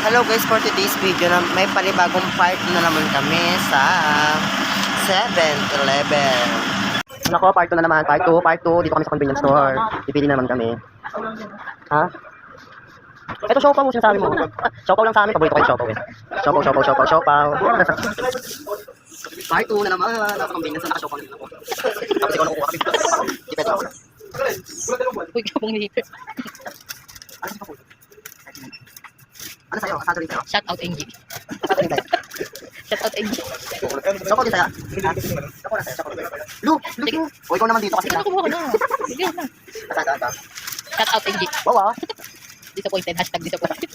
Hello guys, for today's video na may panibagong part na naman kami sa 7-Eleven. Nako, part 2 na naman, part 2. Dito kami sa convenience store. Pipili naman kami. Ha? Ito siopaw mo, sinasabi mo. Siopaw lang sa amin, paborito ko yung siopaw eh. Siopaw. Part 2 na naman, nasa convenience store, naka-siopaw na din ako. Tapos ikaw nakukuha kami. Dipet ako. Uy, kapong nilipit. Ano sa'yo? Asado rin sa'yo? Shout out NG. Asado rin sa'yo? Shout out NG. Siopaw din sa'yo? Siopaw na sa'yo? Lu! O ikaw naman dito kasi Ano kumuha ka na? Bigyan na. Asado. Shout out NG. Wow ah! Disappointed. #disappointed.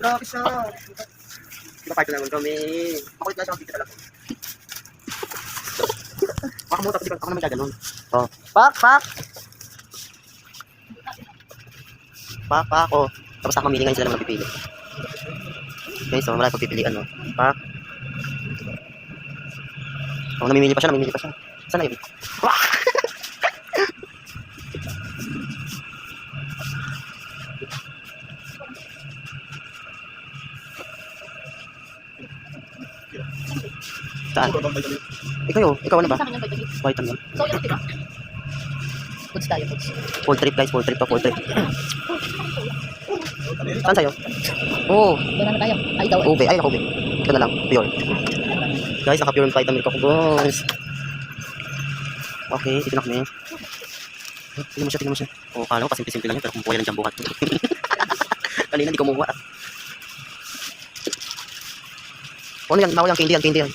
Grabe siya! Napart na naman kami. Makulit na siya dito talaga. Baka mo, tapos ako naman gaganon. Oh. Pak! Oh. Tapos ako mamili ngayon sila naman pipili. Okay, so marami pagpipilian, no? Pak. Oh, namimili pa siya. Saan na yun? Wah! Saan? Ikaw ano ba? Sa akin yung vitamin. Vitamin. So, yung tira. Foods tayo, foods. Full trip guys, full trip. Saan sa'yo? Oh, Doon na tayo. Ay, ikaw. ube. Ay, ako ube. Ito na lang, pure. Guys, naka-pure vitamin ko guys. Okay, dito na kami. Tingnan mo siya. Oh, kala ko pasimple-simple lang yun, pero kung buhay lang dyan buhat. Kanina, di kumuha. Oh, ano yan? Bawal yung candy yan.